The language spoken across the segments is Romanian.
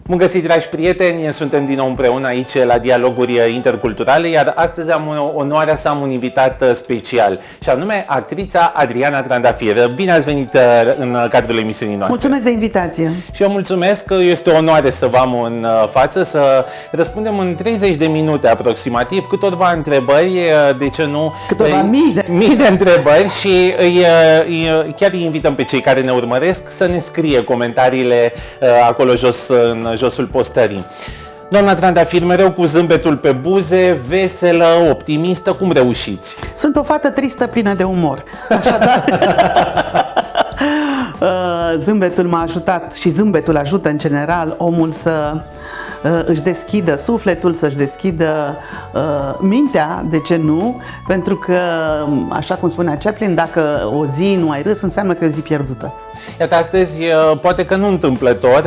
Bun găsit, dragi prieteni! Suntem din nou împreună aici la Dialoguri Interculturale, iar astăzi am onoarea să am un invitat special, și anume actrița Adriana Trandafir. Bine ați venit în cadrul emisiunii noastre! Mulțumesc de invitație! Și eu mulțumesc, că este o onoare să vă am în față, să răspundem în 30 de minute aproximativ câtorva întrebări, de ce nu... Câteva mii de întrebări, și chiar îi invităm pe cei care ne urmăresc să ne scrie comentariile acolo jos, în josul postării. Doamna Trandafir, mereu cu zâmbetul pe buze, veselă, optimistă, cum reușiți? Sunt o fată tristă, plină de umor. Așadar, zâmbetul m-a ajutat și zâmbetul ajută în general omul să își deschidă sufletul, să-și deschidă mintea, de ce nu? Pentru că, așa cum spunea Chaplin, dacă o zi nu ai râs, înseamnă că e o zi pierdută. Iată, astăzi, poate că nu întâmplător,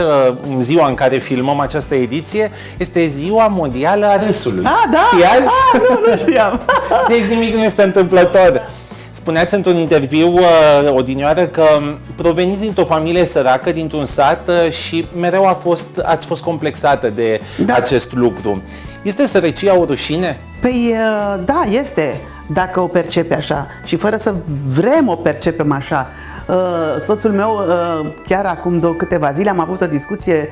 ziua în care filmăm această ediție, este Ziua Mondială a Râsului. Da? Știați? Nu știam. Deci nimic nu este întâmplător. Spuneați într-un interviu odinioară că proveniți dintr-o familie săracă, dintr-un sat, și mereu ați fost complexată de acest lucru. Este sărăcia o rușine? Păi da, este, dacă o percepe așa, și fără să vrem o percepem așa. Soțul meu, chiar acum câteva zile am avut o discuție,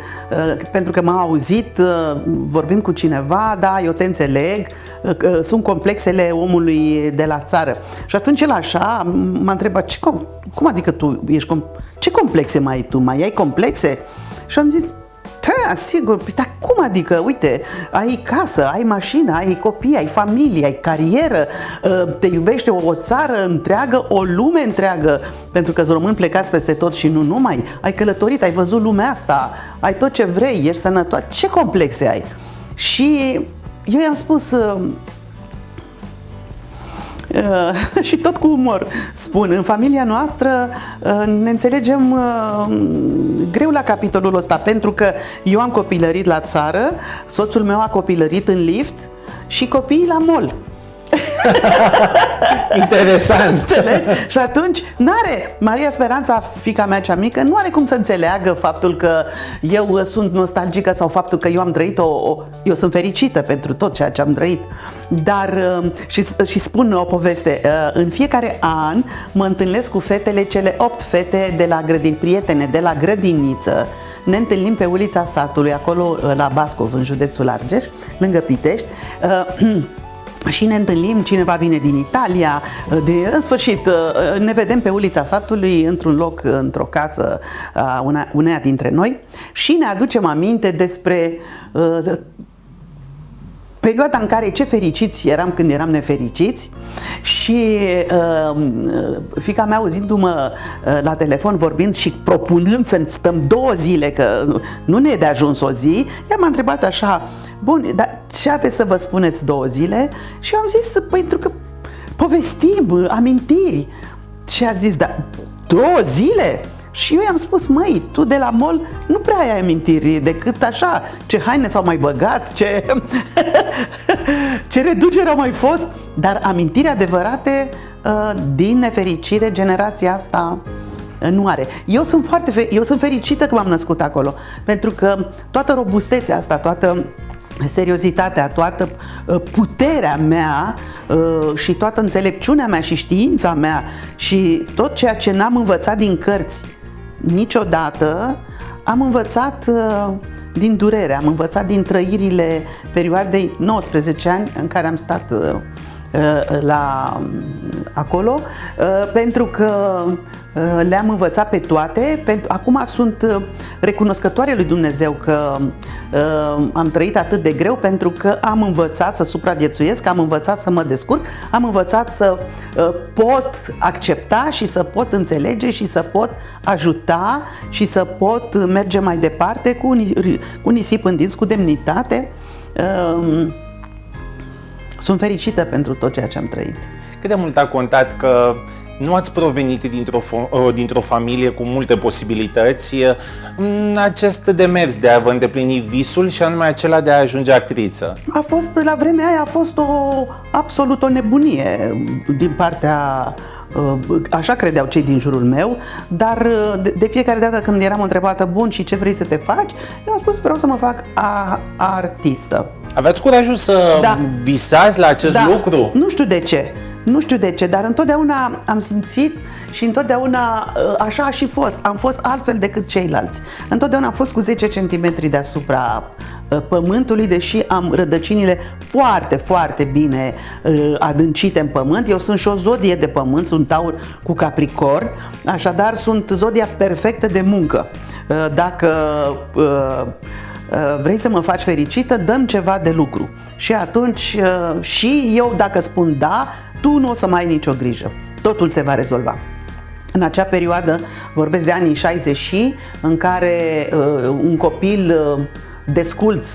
pentru că m-a auzit vorbind cu cineva: da, eu te înțeleg, sunt complexele omului de la țară. Și atunci el așa m-a întrebat: cum adică tu ești ce complexe mai ai tu? Mai ai complexe? Și am zis: da, sigur, dar cum adică? Uite, ai casă, ai mașină, ai copii, ai familie, ai carieră, te iubește o țară întreagă, o lume întreagă, pentru că români plecați peste tot și nu numai. Ai călătorit, ai văzut lumea asta, ai tot ce vrei, ești sănătoasă. Ce complexe ai? Și eu i-am spus... și tot cu umor spun, în familia noastră ne înțelegem greu la capitolul ăsta, pentru că eu am copilărit la țară, soțul meu a copilărit în lift și copiii la mall. Interesant. Înțelegi? Și atunci n-are, Maria Speranța, fiica mea cea mică, nu are cum să înțeleagă faptul că eu sunt nostalgică sau faptul că eu am trăit eu sunt fericită pentru tot ceea ce am trăit. Dar și spun o poveste, în fiecare an mă întâlnesc cu fetele, cele 8 fete de la prietene de la grădiniță. Ne întâlnim pe ulița satului, acolo la Bascov, în județul Argeș, lângă Pitești. Și ne întâlnim, cineva vine din Italia, în sfârșit ne vedem pe ulița satului, într-un loc, într-o casă, uneia dintre noi, și ne aducem aminte despre perioada în care ce fericiți eram când eram nefericiți. Și fiica mea, auzindu-mă la telefon vorbind și propunând să stăm 2 zile, că nu ne e de ajuns o zi, ea m-a întrebat așa: bun, dar ce aveți să vă spuneți 2 zile? Și eu am zis: pentru că povestim amintiri. Și a zis: da, 2 zile? Și eu i-am spus: măi, tu de la mall nu prea ai amintiri, decât așa, ce haine s-au mai băgat, ce reduceri au mai fost, dar amintiri adevărate, din nefericire, generația asta nu are. Eu sunt fericită că m-am născut acolo, pentru că toată robustețea asta, toată seriozitatea, toată puterea mea și toată înțelepciunea mea și știința mea și tot ceea ce n-am învățat din cărți niciodată, am învățat din durere, am învățat din trăirile perioadei 19 ani în care am stat acolo, pentru că le-am învățat pe toate. Acum sunt recunoscătoare lui Dumnezeu că am trăit atât de greu, pentru că am învățat să supraviețuiesc, am învățat să mă descurc, am învățat să pot accepta și să pot înțelege și să pot ajuta și să pot merge mai departe cu nisip în dinți, cu demnitate. Sunt fericită pentru tot ceea ce am trăit. Cât de mult a contat că nu ați provenit dintr-o familie cu multe posibilități în acest demers de a vă îndeplini visul, și anume acela de a ajunge actriță? La vremea aia a fost absolut o nebunie din partea așa credeau cei din jurul meu, dar de fiecare dată când eram întrebată, bun, și ce vrei să te faci? Eu am spus, vreau să mă fac artistă. Aveți curajul să visați la acest lucru? Nu știu de ce. Nu știu de ce, dar întotdeauna am simțit și întotdeauna așa a și fost. Am fost altfel decât ceilalți. Întotdeauna am fost cu 10 cm deasupra pământului, deși am rădăcinile foarte, foarte bine adâncite în pământ. Eu sunt și o zodie de pământ, sunt Taur cu Capricorn, așadar sunt zodia perfectă de muncă. Dacă vrei să mă faci fericită, dăm ceva de lucru. Și atunci, și eu dacă spun da, tu nu o să mai ai nicio grijă. Totul se va rezolva. În acea perioadă, vorbesc de anii 60, în care un copil desculț,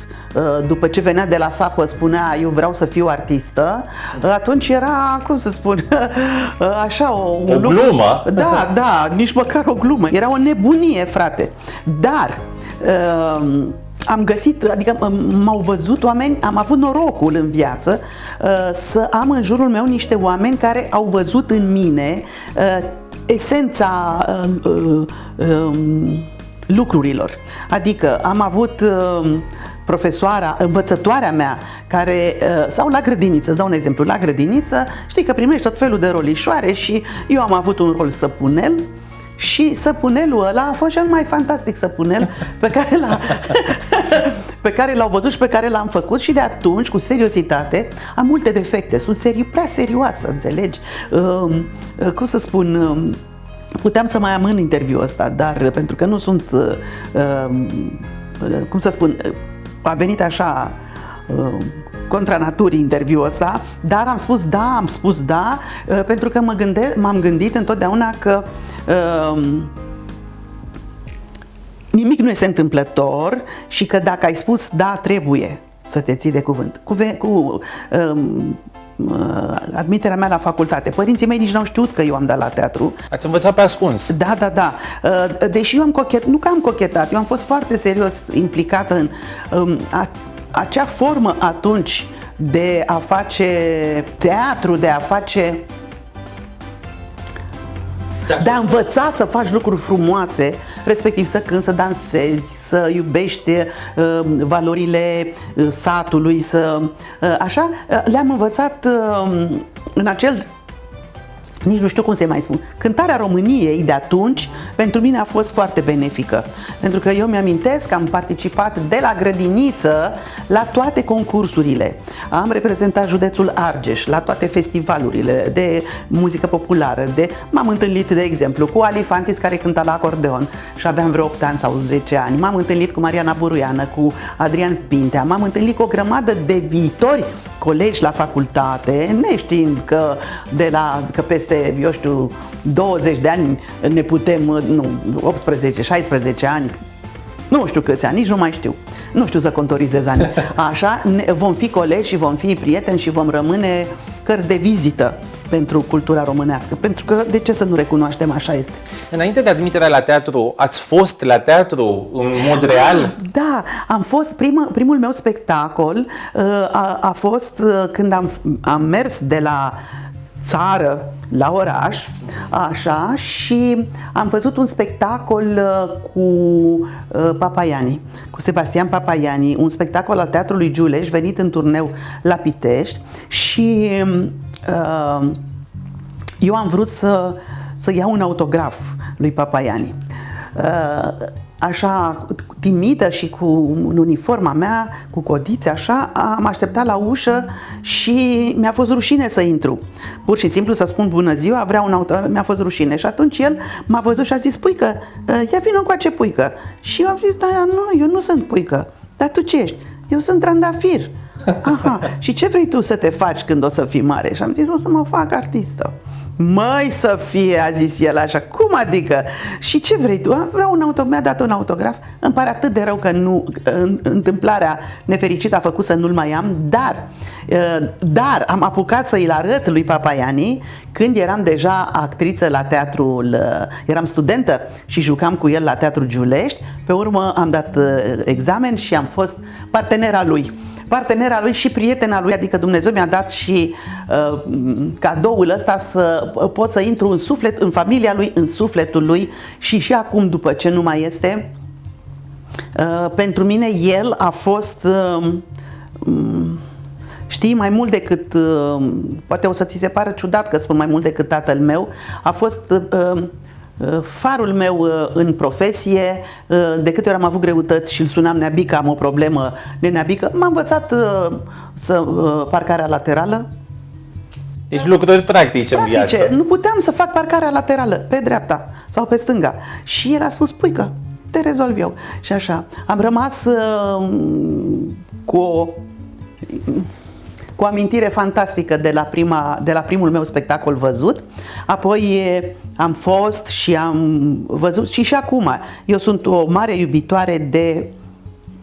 după ce venea de la sapă, spunea eu vreau să fiu artistă, atunci era, cum să spun, așa o glumă. Da, nici măcar o glumă. Era o nebunie, frate. Dar am găsit, adică m-au văzut oameni, am avut norocul în viață să am în jurul meu niște oameni care au văzut în mine esența lucrurilor. Adică am avut profesoara, învățătoarea mea, care, sau la grădiniță, îți dau un exemplu, la grădiniță, știi că primești tot felul de rolișoare și eu am avut un rol săpunel. Și săpunelul ăla a fost cel mai fantastic săpunel pe care l-au văzut și pe care l-am făcut și de atunci, cu seriozitate, am multe defecte, sunt prea serioasă, înțelegi? Cum să spun, puteam să mai amân interviul ăsta, dar pentru că nu sunt, cum să spun, a venit așa contra naturii interviul ăsta, dar am spus da, pentru că m-am gândit întotdeauna că nimic nu este întâmplător și că dacă ai spus da, trebuie să te ții de cuvânt. Admiterea mea la facultate. Părinții mei nici n-au știut că eu am dat la teatru. Ați învățat pe ascuns. Da. Deși eu am cochetat, nu că am cochetat, eu am fost foarte serios implicată în acea formă atunci de a face teatru, de a învăța să faci lucruri frumoase, respectiv să cânti, să dansezi, să iubești valorile satului, așa, le-am învățat în acel, nici nu știu cum să mai spun, cântarea României de atunci pentru mine a fost foarte benefică, pentru că eu mi-amintesc că am participat de la grădiniță la toate concursurile, am reprezentat județul Argeș la toate festivalurile de muzică populară, m-am întâlnit de exemplu cu Ali Fantis, care cânta la acordeon și aveam vreo 8 ani sau 10 ani, m-am întâlnit cu Mariana Buruiană, cu Adrian Pintea, m-am întâlnit cu o grămadă de viitori colegi la facultate, neștiind că peste, eu știu, 20 de ani ne putem, 18, 16 ani, nu știu câți ani, nici nu mai știu, nu știu să contorizez ani. Așa, vom fi colegi și vom fi prieteni și vom rămâne cărți de vizită pentru cultura românească, pentru că de ce să nu recunoaștem, așa este. Înainte de admiterea la teatru, ați fost la teatru în mod real? Da, am fost, primul meu spectacol a fost când am mers de la țară la oraș, așa, și am văzut un spectacol cu Papaiani, cu Sebastian Papaiani, un spectacol al Teatrului Giuleș, venit în turneu la Pitești și eu am vrut să iau un autograf lui Papaiani. Așa, timidă și cu uniforma mea, cu codițe, așa, am așteptat la ușă și mi-a fost rușine să intru. Pur și simplu să spun bună ziua, vreau un autograf, mi-a fost rușine. Și atunci el m-a văzut și a zis, puică, ia vină încoace, puică. Și eu am zis, da, nu, eu nu sunt puică. Dar tu ce ești? Eu sunt trandafir. Aha, și ce vrei tu să te faci când o să fii mare? Și am zis, o să mă fac artistă. Măi să fie, a zis el așa, cum adică? Și ce vrei tu? Vreau un autograf, mi-a dat un autograf, îmi pare atât de rău că întâmplarea nefericită a făcut să nu-l mai am, dar am apucat să-i arăt lui Papaiani când eram deja actriță la teatrul, eram studentă și jucam cu el la Teatrul Giulești, pe urmă am dat examen și am fost partenera lui partenera lui și prietena lui, adică Dumnezeu mi-a dat și cadoul ăsta să pot să intru în suflet, în familia lui, în sufletul lui și acum după ce nu mai este, pentru mine el a fost, știi, mai mult decât, poate o să ți se pară ciudat că spun mai mult decât tatăl meu, a fost farul meu în profesie. De câte ori am avut greutăți și îl sunam Neabică, am o problemă de Neabică, m-a învățat parcarea laterală. Deci lucruri practice în viață. Nu puteam să fac parcarea laterală pe dreapta sau pe stânga. Și el a spus, puică, te rezolv eu. Și așa, am rămas cu o amintire fantastică de la primul meu spectacol văzut. Apoi am fost și am văzut și acum. Eu sunt o mare iubitoare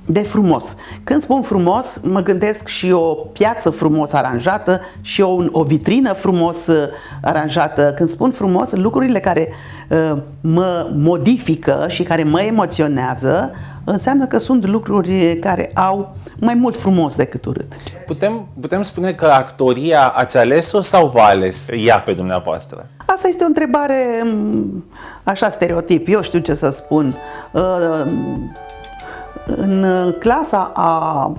de frumos. Când spun frumos, mă gândesc și o piață frumos aranjată și o vitrină frumos aranjată. Când spun frumos, lucrurile care mă modifică și care mă emoționează, înseamnă că sunt lucruri care au mai mult frumos decât urât. Putem spune că actoria ați ales-o sau v-a ales ea pe dumneavoastră? Asta este o întrebare așa stereotip, eu știu ce să spun. În clasa a...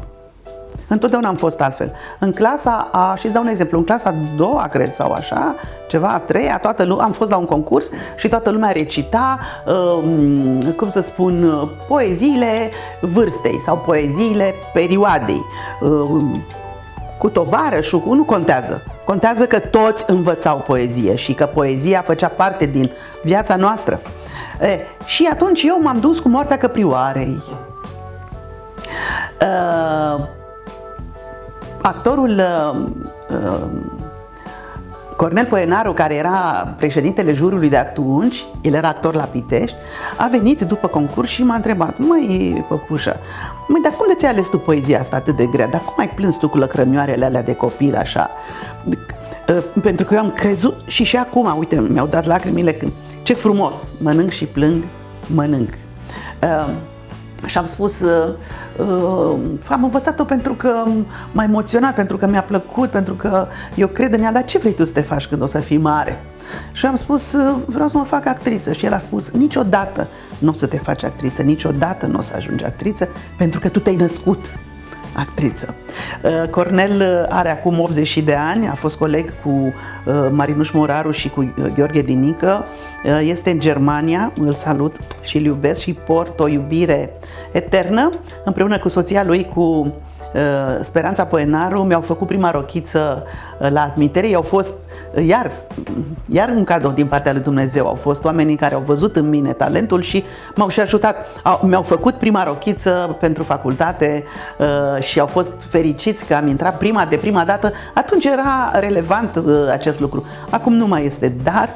Întotdeauna am fost altfel. În clasa a... Și îți dau un exemplu. În clasa a doua, cred, sau așa, ceva, a treia, am fost la un concurs și toată lumea recita, cum să spun, poeziile vârstei sau poeziile perioadei. Cu tovarășul, nu contează. Contează că toți învățau poezie și că poezia făcea parte din viața noastră. Și atunci eu m-am dus cu Moartea Căprioarei. Actorul Cornel Poenaru, care era președintele juriului de atunci, el era actor la Pitești, a venit după concurs și m-a întrebat: măi, păpușă, dar cum de ți-ai ales tu poezia asta atât de grea? Dar cum ai plâns tu cu lăcrămioarele alea de copil așa? Pentru că eu am crezut și acum, uite, mi-au dat lacrimile când... Ce frumos, mănânc și plâng, mănânc. Și am spus, am învățat-o pentru că m-a emoționat, pentru că mi-a plăcut, pentru că eu cred în ea. Dar ce vrei tu să te faci când o să fii mare? Și am spus, vreau să mă fac actriță. Și el a spus, niciodată nu o să te faci actriță, niciodată nu o să ajungi actriță, pentru că tu te-ai născut actriță. Cornel are acum 80 de ani, a fost coleg cu Marinuș Moraru și cu Gheorghe Dinică, este în Germania, îl salut și îl iubesc și port o iubire eternă. Împreună cu soția lui, cu Speranța Poenaru, mi-au făcut prima rochiță la admitere. Au fost iar un cadou din partea lui Dumnezeu. Au fost oamenii care au văzut în mine talentul și m-au și ajutat. Mi-au făcut prima rochiță pentru facultate și au fost fericiți că am intrat de prima dată. Atunci era relevant acest lucru. Acum nu mai este, dar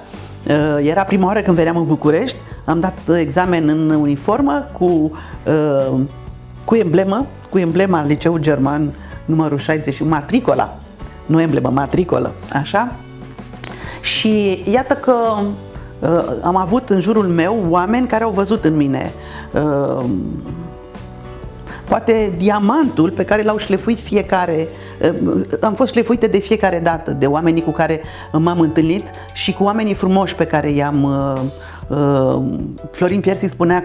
era prima oară când veneam în București. Am dat examen în uniformă cu emblema Liceul German numărul 60, matricola, nu emblemă, matricolă, așa. Și iată că am avut în jurul meu oameni care au văzut în mine poate diamantul pe care l-au șlefuit fiecare. Am fost șlefuită de fiecare dată de oamenii cu care m-am întâlnit și cu oamenii frumoși pe care i-am... Florin Piersi spunea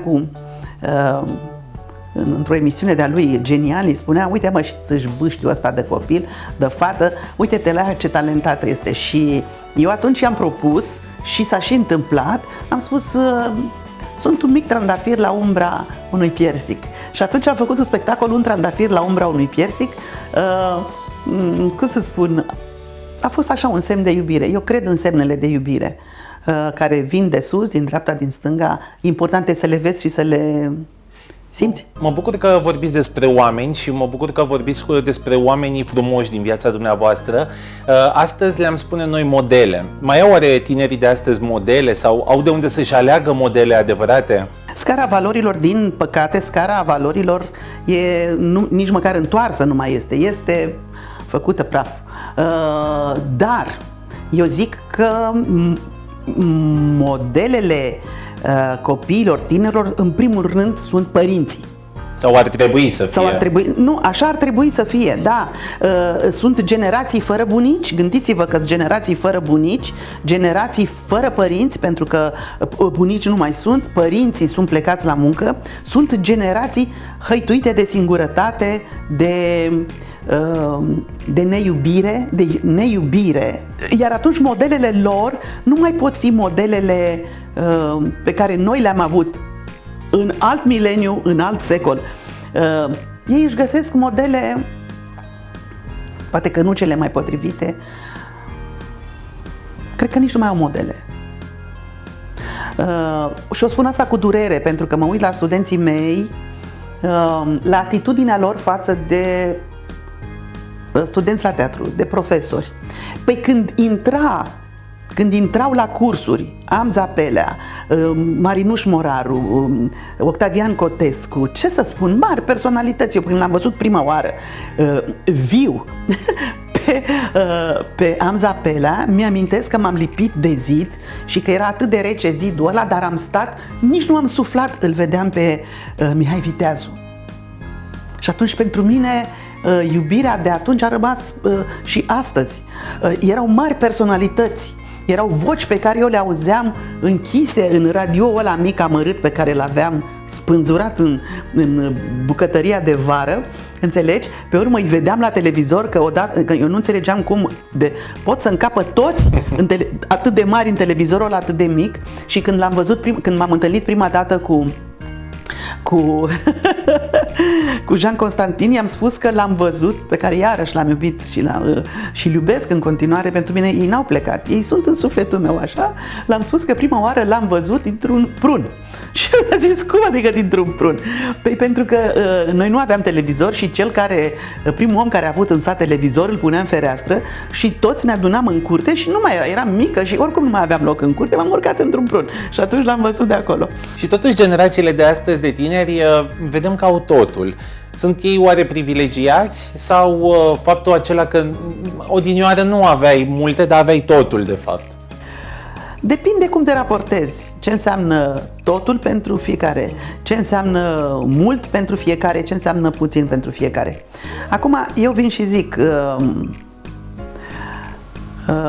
într-o emisiune de-a lui Geniali, spunea: uite mă, și-ți bâștiul ăsta de copil, de fată, uite-te la ea ce talentată este. Și eu atunci i-am propus și s-a și întâmplat, am spus: sunt un mic trandafir la umbra unui piersic. Și atunci am făcut un spectacol, un trandafir la umbra unui piersic. Cum să spun, a fost așa un semn de iubire. Eu cred în semnele de iubire care vin de sus, din dreapta, din stânga. Important e să le vezi și să le simți. Mă bucur că vorbiți despre oameni și mă bucur că vorbiți despre oamenii frumoși din viața dumneavoastră. Astăzi le-am spune noi modele. Mai au oare tinerii de astăzi modele sau au de unde să-și aleagă modele adevărate? Scara valorilor, din păcate, scara valorilor nici măcar întoarsă nu mai este. Este făcută praf. Dar eu zic că modelele copiilor, tinerilor, în primul rând sunt părinții. Sau ar trebui să fie. Sau ar trebui, nu, așa ar trebui să fie, da. Sunt generații fără bunici, gândiți-vă că sunt generații fără bunici, generații fără părinți, pentru că bunici nu mai sunt, părinții sunt plecați la muncă, sunt generații hăituite de singurătate, de neiubire, iar atunci modelele lor nu mai pot fi modelele pe care noi le-am avut în alt mileniu, în alt secol. Ei își găsesc modele, poate că nu cele mai potrivite, cred că nici nu mai au modele. Și o spun asta cu durere, pentru că mă uit la studenții mei, la atitudinea lor față de studenți la teatru, de profesori. Păi când intrau la cursuri, Amza Pelea, Marinuș Moraru, Octavian Cotescu, ce să spun, mari personalități, eu când l-am văzut prima oară viu pe Amza Pelea, mi-amintesc că m-am lipit de zid și că era atât de rece zidul ăla, dar am stat, nici nu am suflat, îl vedeam pe Mihai Viteazu. Și atunci pentru mine iubirea de atunci a rămas și astăzi. Erau mari personalități, erau voci pe care eu le auzeam închise în radio ăla mic amărât pe care îl aveam spânzurat în bucătăria de vară, înțelegi? Pe urmă îi vedeam la televizor, că odată, că eu nu înțelegeam cum pot să încapă toți atât de mari în televizorul ăla atât de mic. Și când l-am văzut, când m-am întâlnit prima dată cu Jean Constantin, i-am spus că l-am văzut, pe care iarăși l-am iubit și iubesc în continuare. Pentru mine ei n-au plecat, ei sunt în sufletul meu, așa. L-am spus că prima oară l-am văzut dintr-un prun. Și el a zis, cum adică dintr-un prun? Păi pentru că noi nu aveam televizor și primul om care a avut în sat televizor îl punea în fereastră și toți ne adunam în curte și nu mai eram mică și oricum nu mai aveam loc în curte, m-am urcat într-un prun și atunci l-am văzut de acolo. Și totuși generațiile de astăzi de tineri vedem că au totul. Sunt ei oare privilegiați sau faptul acela că odinioară nu aveai multe, dar aveai totul de fapt? Depinde cum te raportezi, ce înseamnă totul pentru fiecare, ce înseamnă mult pentru fiecare, ce înseamnă puțin pentru fiecare. Acum eu vin și zic,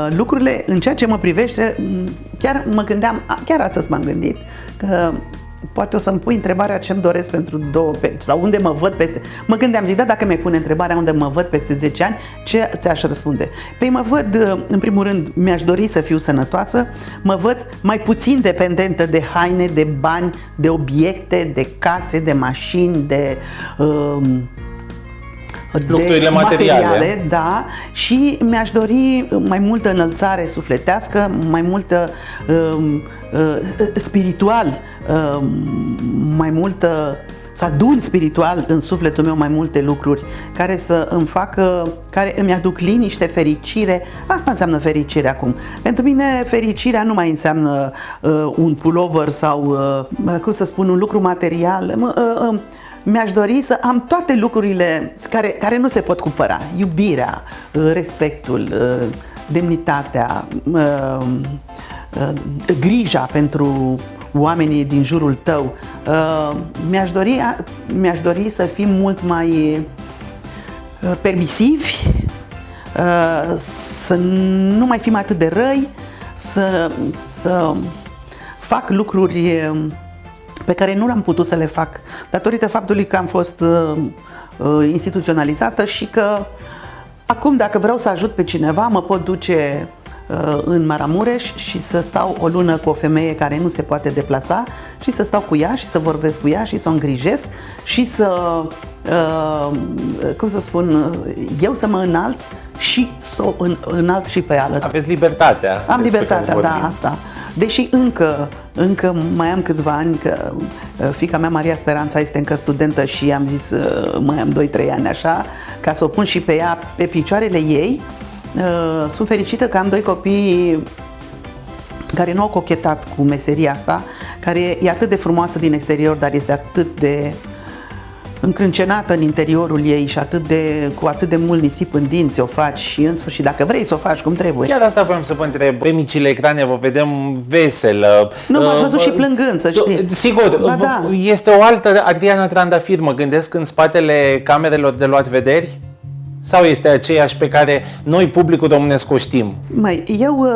lucrurile în ceea ce mă privește, chiar mă gândeam, chiar astăzi m-am gândit că poate o să-mi pui întrebarea ce-mi doresc pentru sau unde mă văd peste... Mă gândeam, zic, da, dacă mi-ai pune întrebarea unde mă văd peste 10 ani, ce ți-aș răspunde? Păi mă văd, în primul rând, mi-aș dori să fiu sănătoasă, mă văd mai puțin dependentă de haine, de bani, de obiecte, de case, de mașini, de lucrurile materiale, da, și mi-aș dori mai multă înălțare sufletească, mai multă spiritual, mai multă, să adun spiritual în sufletul meu mai multe lucruri care să îmi facă, care îmi aduc liniște, fericire. Asta înseamnă fericire acum. Pentru mine fericirea nu mai înseamnă un pullover sau, cum să spun, un lucru material. Mi-aș dori să am toate lucrurile care nu se pot cumpăra. Iubirea, respectul, demnitatea, grija pentru oamenii din jurul tău. Mi-aș dori să fim mult mai permisivi, să nu mai fim atât de răi, să fac lucruri pe care nu am putut să le fac datorită faptului că am fost instituționalizată și că acum dacă vreau să ajut pe cineva mă pot duce în Maramureș și să stau o lună cu o femeie care nu se poate deplasa și să stau cu ea și să vorbesc cu ea și să o îngrijesc și să, cum să spun, eu să mă înalț și să o înalț și pe alături. Aveți libertatea. Am libertatea, da, asta. Deși încă mai am câțiva ani, că fiica mea, Maria Speranța, este încă studentă și am zis mai am 2-3 ani așa, ca să o pun și pe ea pe picioarele ei. Sunt fericită că am 2 copii care nu au cochetat cu meseria asta, care e atât de frumoasă din exterior, dar este atât de încrâncenată în interiorul ei și cu atât de mult nisip în dinți o faci și în sfârșit, dacă vrei să o faci cum trebuie. Chiar asta vreau să vă întreb. Pe micile ecrane vă vedem veselă. Nu, m-ați văzut și plângând, să știi. Sigur, da. Este o altă Adriana Trandafir, mă gândesc, în spatele camerelor de luat vederi? Sau este aceeași pe care noi, publicul românesc, o știm? Eu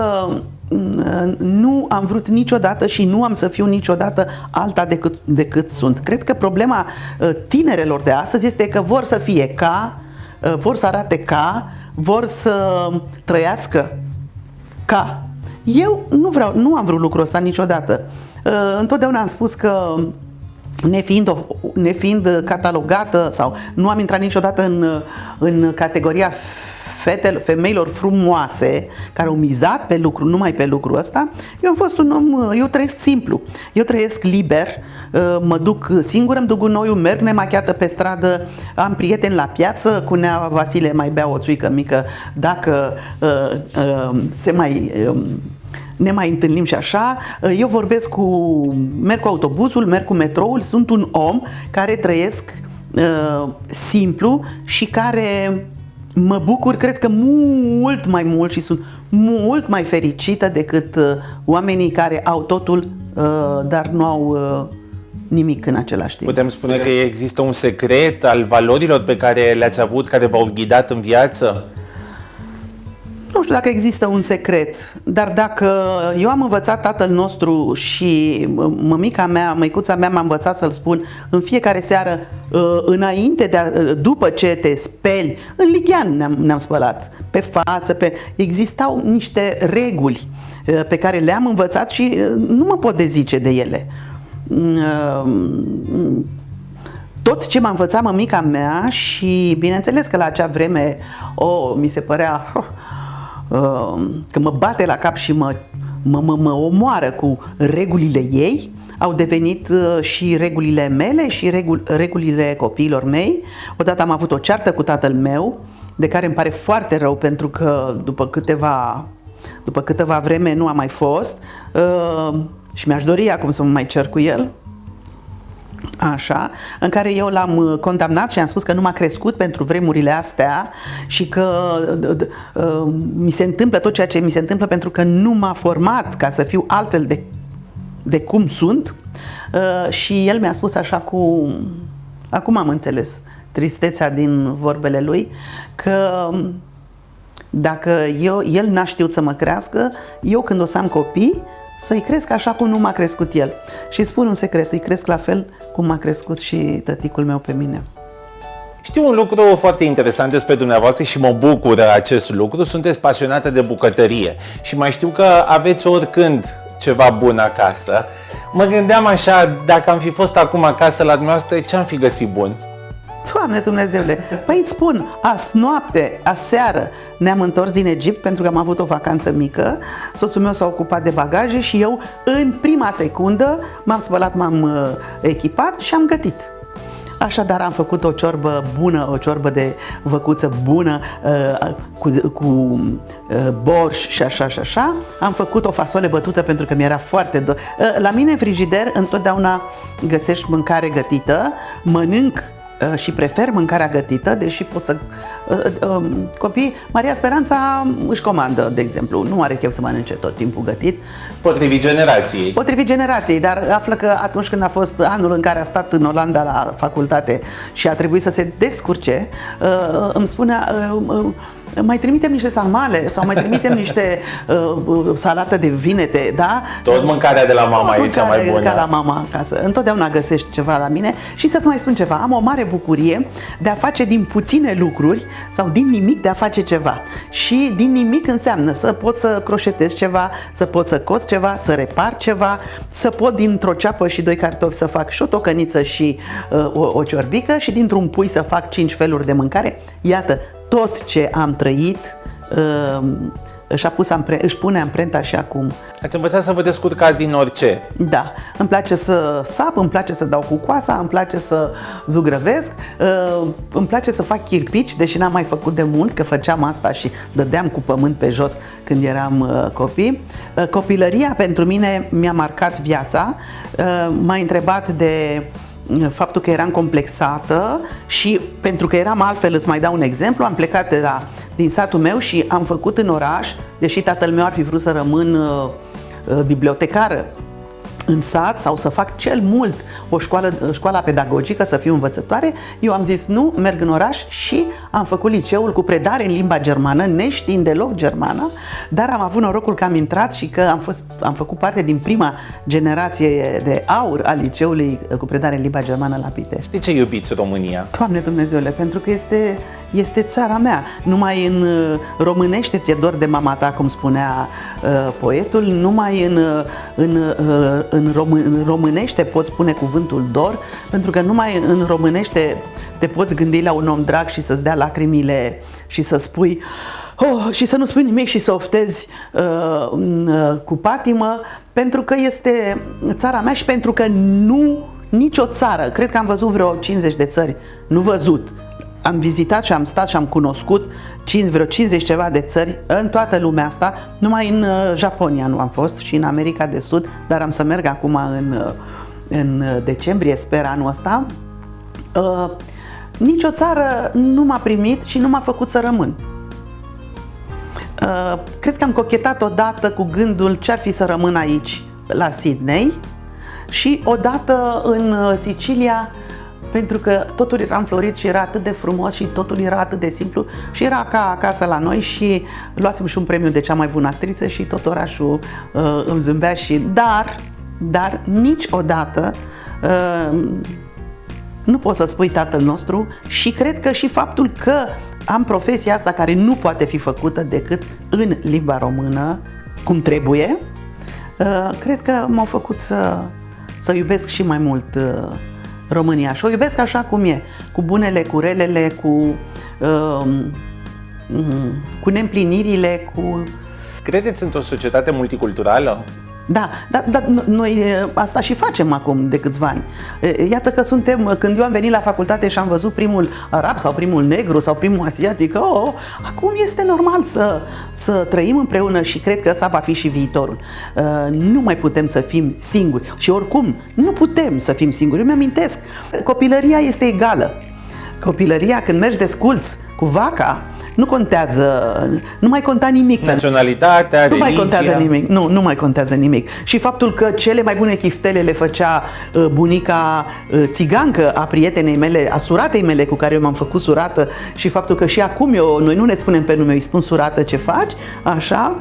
nu am vrut niciodată și nu am să fiu niciodată alta decât sunt. Cred că problema tinerelor de astăzi este că vor să fie vor să arate vor să trăiască ca. Eu nu am vrut lucrul ăsta niciodată. Întotdeauna am spus că nefiind catalogată sau nu am intrat niciodată în categoria femeilor frumoase care au mizat pe lucru, numai pe lucrul ăsta. Eu am fost un om, eu trăiesc simplu, eu trăiesc liber, mă duc singură, îmi duc gunoiul, merg nemachiată pe stradă, am prieteni la piață, cu Nea Vasile mai bea o țuică mică dacă ne mai întâlnim și așa. Eu merg cu autobuzul, merg cu metroul, sunt un om care trăiesc simplu și care mă bucur, cred că mult mai mult și sunt mult mai fericită decât oamenii care au totul, dar nu au nimic în același timp. Putem spune că există un secret al valorilor pe care le-ați avut, care v-au ghidat în viață? Nu știu dacă există un secret, dar dacă eu am învățat Tatăl nostru și măicuța mea m-a învățat să-l spun în fiecare seară, după ce te speli, în lighean ne-am spălat, pe față, existau niște reguli pe care le-am învățat și nu mă pot dezice de ele. Tot ce m-a învățat mămica mea și bineînțeles că la acea vreme mi se părea că mă bate la cap și mă omoară cu regulile ei, au devenit și regulile mele și regulile copiilor mei. Odată am avut o ceartă cu tatăl meu, de care îmi pare foarte rău pentru că după câteva vreme nu a mai fost și mi-aș dori acum să mă mai cer cu el. Așa, în care eu l-am condamnat și am spus că nu m-a crescut pentru vremurile astea și că mi se întâmplă tot ceea ce mi se întâmplă pentru că nu m-a format ca să fiu altfel de cum sunt. Și el mi-a spus așa acum am înțeles tristețea din vorbele lui, că dacă el n-a știut să mă crească, eu când o să am copii să-i cresc așa cum nu m-a crescut el. Și îi spun un secret, îi cresc la fel cum m-a crescut și tăticul meu pe mine. Știu un lucru foarte interesant despre dumneavoastră și mă bucură acest lucru. Sunteți pasionată de bucătărie și mai știu că aveți oricând ceva bun acasă. Mă gândeam așa, dacă am fi fost acum acasă la dumneavoastră, ce-am fi găsit bun? Doamne Dumnezeule, păi îți spun, aseară ne-am întors din Egipt pentru că am avut o vacanță mică, soțul meu s-a ocupat de bagaje și eu în prima secundă m-am spălat, m-am echipat și am gătit. Așadar am făcut o ciorbă bună, o ciorbă de văcuță bună cu borș și așa și așa. Am făcut o fasole bătută pentru că mi-era foarte dor. La mine în frigider întotdeauna găsești mâncare gătită, mănânc și prefer mâncarea gătită, deși pot să... Copiii, Maria Speranța își comandă, de exemplu, nu are chef să mănânce tot timpul gătit. Potrivit generației. Potrivit generației, dar află că atunci când a fost anul în care a stat în Olanda la facultate și a trebuit să se descurce, îmi spunea... mai trimitem niște sarmale sau mai trimitem niște salată de vinete, da? Tot mâncarea de la mama e cea mai bună. Ca la mama acasă. Întotdeauna găsești ceva la mine și să-ți mai spun ceva. Am o mare bucurie de a face din puține lucruri sau din nimic de a face ceva. Și din nimic înseamnă să pot să croșetez ceva, să pot să cos ceva, să repar ceva, să pot dintr-o ceapă și 2 cartofi să fac și o tocăniță și o ciorbică și dintr-un pui să fac 5 feluri de mâncare. Iată, tot ce am trăit își pune amprenta și acum. Ați învățat să vă descurcați din orice. Da, îmi place să sap, îmi place să dau cu coasa, îmi place să zugrăvesc, îmi place să fac chirpici, deși n-am mai făcut de mult, că făceam asta și dădeam cu pământ pe jos când eram copii. Copilăria pentru mine mi-a marcat viața. M-a întrebat faptul că eram complexată și pentru că eram altfel, îți mai dau un exemplu, am plecat din satul meu și am făcut în oraș, deși tatăl meu ar fi vrut să rămân bibliotecară în sat sau să fac cel mult o școală pedagogică, să fiu învățătoare, eu am zis nu, merg în oraș și am făcut liceul cu predare în limba germană, neștiind deloc germană, dar am avut norocul că am intrat și că am făcut parte din prima generație de aur a liceului cu predare în limba germană la Pitești. De ce iubiți România? Doamne Dumnezeule, pentru că este țara mea. Numai în românește ți-e dor de mama ta, cum spunea poetul, numai în românește poți spune cuvântul dor, pentru că numai în românește te poți gândi la un om drag și să-ți dea lacrimile și să spui și să nu spui nimic și să oftezi cu patimă, pentru că este țara mea și pentru că nicio țară, cred că am văzut vreo 50 de țări, nu văzut, am vizitat și am stat și am cunoscut vreo 50 ceva de țări în toată lumea asta, numai în Japonia nu am fost și în America de Sud, dar am să merg acum în decembrie, sper, anul ăsta. Nicio țară nu m-a primit și nu m-a făcut să rămân. Cred că am cochetat odată cu gândul ce ar fi să rămân aici, la Sydney, și odată în Sicilia, pentru că totul era înflorit și era atât de frumos și totul era atât de simplu și era ca acasă la noi și luasem și un premiu de cea mai bună actriță și tot orașul îmi zâmbea și dar niciodată nu poți să spui Tatăl nostru și cred că și faptul că am profesia asta care nu poate fi făcută decât în limba română cum trebuie, cred că m-au făcut să iubesc și mai mult România și o iubesc așa cum e, cu bunele, cu relele, cu neîmplinirile, cu... Credeți într-o societate multiculturală? Da, noi asta și facem acum de câțiva ani. Iată că când eu am venit la facultate și am văzut primul arab sau primul negru sau primul asiatic, acum este normal să trăim împreună și cred că ăsta va fi și viitorul. Nu mai putem să fim singuri și oricum nu putem să fim singuri. Eu mi-amintesc, copilăria este egală. Copilăria, când mergi desculți cu vaca, nu contează, nu mai conta nimic. Naționalitatea, religia. Nu mai contează nimic. Nu mai contează nimic. Și faptul că cele mai bune chiftele le făcea bunica țigancă a prietenei mele, a suratei mele cu care eu m-am făcut surată și faptul că și acum noi nu ne spunem pe nume, îi spun surată ce faci, așa,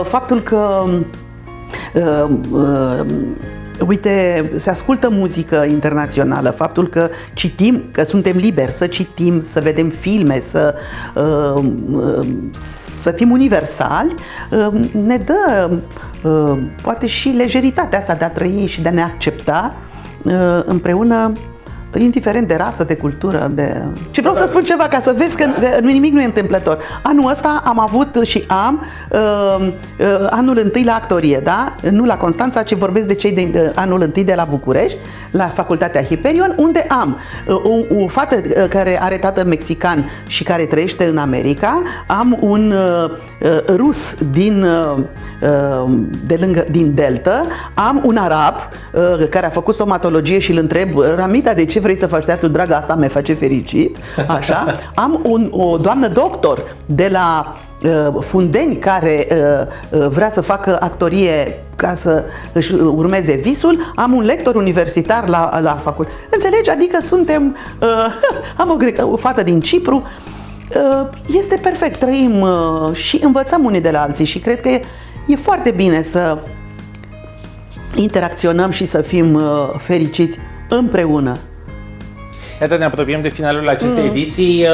faptul că uite, se ascultă muzică internațională, faptul că citim, că suntem liberi să citim, să vedem filme, să fim universali, ne dă poate și lejeritatea asta de a trăi și de a ne accepta împreună, indiferent de rasă, de cultură, Și vreau să spun ceva, ca să vezi că nimic nu e întâmplător. Anul ăsta am avut și am anul întâi la actorie, da? Nu la Constanța, ci vorbesc de cei de anul întâi de la București, la Facultatea Hyperion, unde am o fată care are tatăl mexican și care trăiește în America, am un rus din Delta, am un arab care a făcut stomatologie și îl întreb, Ramita, de ce vrei să faci teatru, dragă, asta me face fericit, așa. Am o doamnă doctor de la Fundeni care vrea să facă actorie ca să își urmeze visul, am un lector universitar la facultate. Înțelegi? Adică suntem, am o fată din Cipru, este perfect, trăim și învățăm unii de la alții și cred că e foarte bine să interacționăm și să fim fericiți împreună. Iată, ne apropiem de finalul acestei ediții.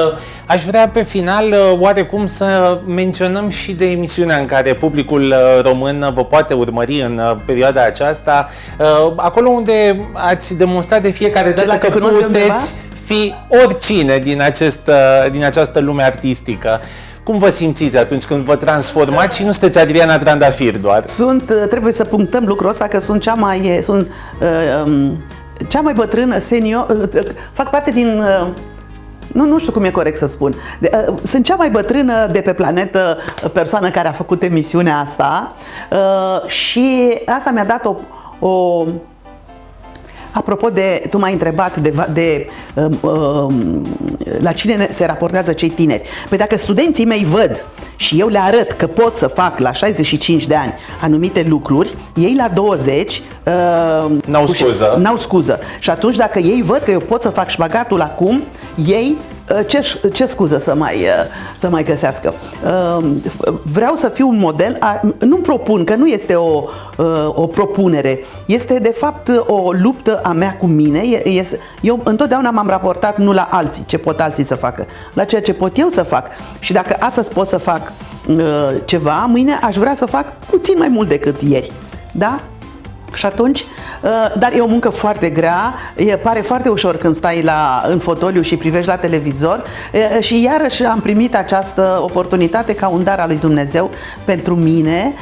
Aș vrea pe final oarecum să menționăm și de emisiunea în care publicul român vă poate urmări în perioada aceasta, acolo unde ați demonstrat de fiecare dată că puteți fi oricine din această lume artistică. Cum vă simțiți atunci când vă transformați și nu sunteți Adriana Trandafir doar? Trebuie să punctăm lucrul ăsta, că sunt cea mai bătrână senior, fac parte din, nu știu cum e corect să spun, sunt cea mai bătrână de pe planetă persoană care a făcut emisiunea asta și asta mi-a dat Apropo de, tu m-ai întrebat la cine se raportează cei tineri. Păi dacă studenții mei văd și eu le arăt că pot să fac la 65 de ani anumite lucruri, ei la 20 n-au scuză. Și atunci dacă ei văd că eu pot să fac șpagatul acum, ei ce scuză să mai găsească? Vreau să fiu un model, nu-mi propun, că nu este o propunere, este de fapt o luptă a mea cu mine. Eu întotdeauna m-am raportat nu la alții, ce pot alții să facă, la ceea ce pot eu să fac. Și dacă astăzi pot să fac ceva, mâine aș vrea să fac puțin mai mult decât ieri. Da? Și atunci, dar e o muncă foarte grea, pare foarte ușor când stai în fotoliu și privești la televizor și iarăși am primit această oportunitate ca un dar al lui Dumnezeu pentru mine,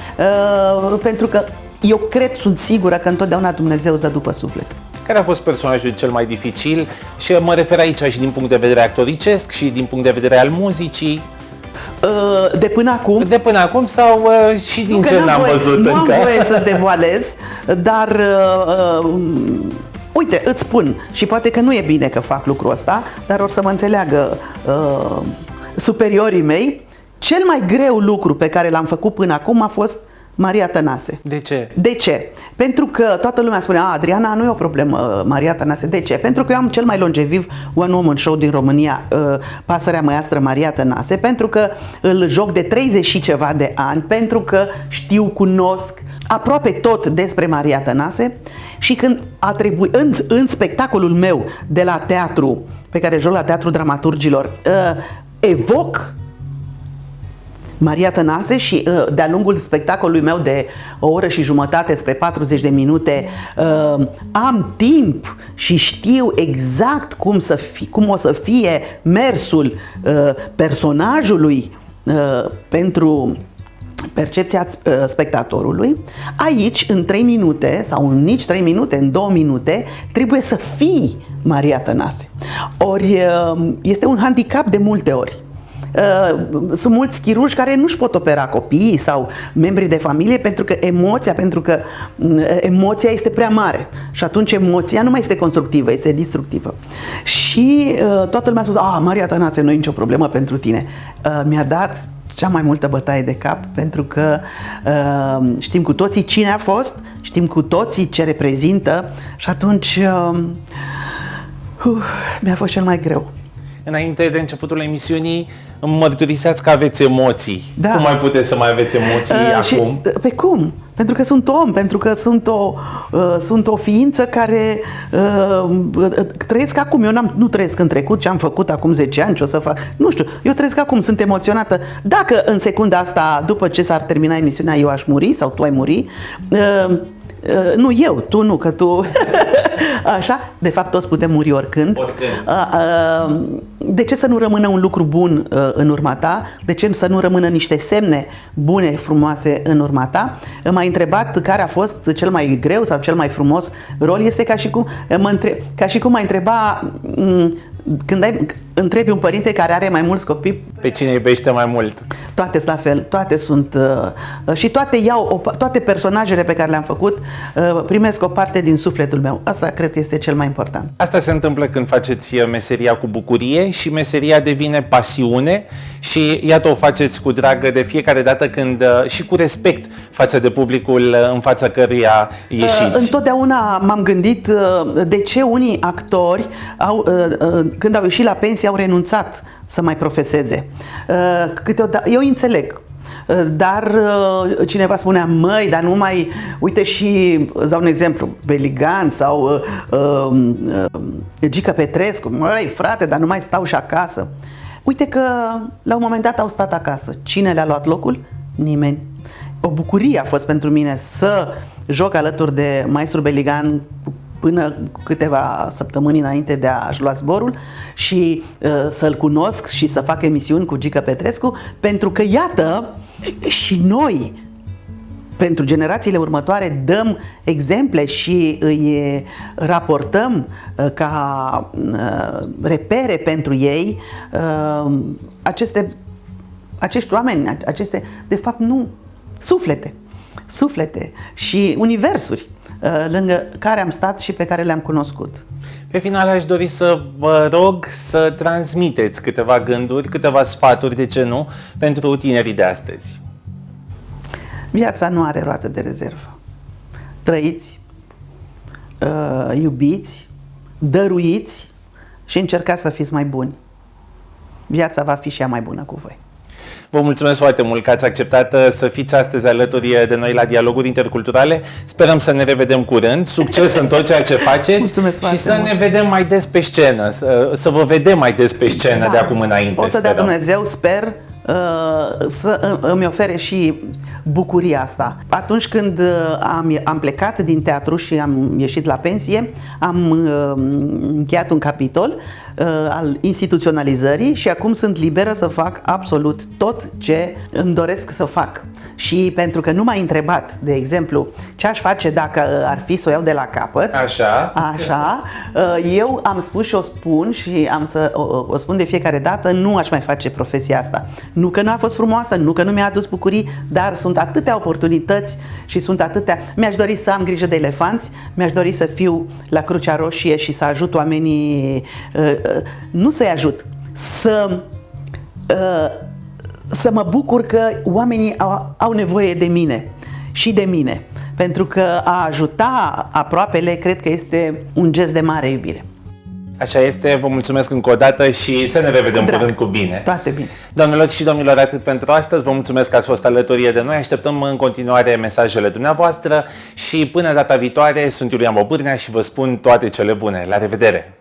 pentru că eu sunt sigură că întotdeauna Dumnezeu îți dă după suflet. Care a fost personajul cel mai dificil? Și mă refer aici și din punct de vedere actoricesc și din punct de vedere al muzicii. De până acum? De până acum sau și din ce n-am văzut nu încă? Nu am voie să devoalez, dar uite, îți spun, și poate că nu e bine că fac lucrul ăsta, dar or să mă înțeleagă superiorii mei, cel mai greu lucru pe care l-am făcut până acum a fost Maria Tănase. De ce? De ce? Pentru că toată lumea spune, Adriana, nu e o problemă, Maria Tănase. De ce? Pentru că eu am cel mai longeviv one woman show din România, Pasărea Măiastră Maria Tănase, pentru că îl joc de 30 și ceva de ani, pentru că cunosc aproape tot despre Maria Tănase și când a trebuit, în spectacolul meu de la teatru, pe care joc la Teatrul Dramaturgilor, evoc Maria Tănase și de-a lungul spectacolului meu de o oră și jumătate spre 40 de minute am timp și știu exact cum o să fie mersul personajului pentru percepția spectatorului. Aici, în 3 minute sau în nici 3 minute, în 2 minute, trebuie să fii Maria Tănase. Ori este un handicap de multe ori. Sunt mulți chirurgi care nu-și pot opera copiii sau membrii de familie pentru că emoția este prea mare și atunci emoția nu mai este constructivă, este destructivă. Și toată lumea a spus, Maria Tănase, nu e nicio problemă pentru tine. Mi-a dat cea mai multă bătaie de cap pentru că știm cu toții cine a fost, știm cu toții ce reprezintă și atunci mi-a fost cel mai greu. Înainte de începutul emisiunii, îmi mărturiseați că aveți emoții. Da. Cum mai puteți să mai aveți emoții acum? Pe cum? Pentru că sunt om, pentru că sunt o ființă care trăiesc acum. Eu nu trăiesc în trecut, ce am făcut acum 10 ani, ce o să fac. Nu știu, eu trăiesc acum, sunt emoționată. Dacă în secunda asta, după ce s-ar termina emisiunea, eu aș muri sau tu ai muri, nu eu, tu nu, că tu... Așa, de fapt toți putem muri oricând. De ce să nu rămână un lucru bun în urma ta? De ce să nu rămână niște semne bune, frumoase în urma ta? M-ai întrebat care a fost cel mai greu sau cel mai frumos rol. Este ca și cum m-ai întreba când întrebi un părinte care are mai mulți copii, pe cine iubește mai mult? Toate sunt la fel, toate sunt și toate personajele pe care le-am făcut primesc o parte din sufletul meu. Asta cred că este cel mai important. Asta se întâmplă când faceți meseria cu bucurie și meseria devine pasiune și iată o faceți cu drag de fiecare dată când și cu respect față de publicul în fața căruia ieșiți. Întotdeauna m-am gândit de ce unii actori când au ieșit la pensie au renunțat să mai profeseze. Câteodată, eu înțeleg, dar cineva spunea, măi, dar nu mai, uite și, îți dau un exemplu, Beligan sau Gică Petrescu, măi, frate, dar nu mai stau și acasă. Uite că la un moment dat au stat acasă. Cine le-a luat locul? Nimeni. O bucurie a fost pentru mine să joc alături de maestru Beligan până câteva săptămâni înainte de a-și lua zborul și să-l cunosc și să fac emisiuni cu Gică Petrescu, pentru că, iată, și noi, pentru generațiile următoare, dăm exemple și îi raportăm ca repere pentru ei acești oameni, de fapt, nu, suflete și universuri. lângă care am stat și pe care le-am cunoscut. Pe final aș dori să vă rog să transmiteți câteva gânduri, câteva sfaturi, de ce nu, pentru tinerii de astăzi. Viața nu are roată de rezervă. Trăiți, iubiți, dăruiți și încercați să fiți mai buni. Viața va fi și ea mai bună cu voi. Vă mulțumesc foarte mult că ați acceptat să fiți astăzi alături de noi la Dialoguri Interculturale. Sperăm să ne revedem curând. Succes în tot ceea ce faceți. Mulțumesc și să mult. ne vedem mai des pe scenă, să vă vedem mai des pe scenă de acum înainte. O să dea Dumnezeu, sper, să îmi ofere și bucuria asta. Atunci când am plecat din teatru și am ieșit la pensie, am încheiat un capitol al instituționalizării și acum sunt liberă să fac absolut tot ce îmi doresc să fac. Și pentru că nu m-ai întrebat, de exemplu, ce aș face dacă ar fi să o iau de la capăt, așa, eu am spus și o spun și am să o spun de fiecare dată, nu aș mai face profesia asta. Nu că nu a fost frumoasă, nu că nu mi-a adus bucurii, dar sunt atâtea oportunități și sunt atâtea... Mi-aș dori să am grijă de elefanți, mi-aș dori să fiu la Crucea Roșie și să ajut oamenii, nu să-i ajut, să mă bucur că oamenii au nevoie de mine și de mine. Pentru că a ajuta aproapele cred că este un gest de mare iubire. Așa este, vă mulțumesc încă o dată și să ne revedem curând cu bine. Toate bine. Doamnelor și domnilor, atât pentru astăzi. Vă mulțumesc că ați fost alături de noi. Așteptăm în continuare mesajele dumneavoastră și până data viitoare, sunt Iulian Bobârnea și vă spun toate cele bune. La revedere!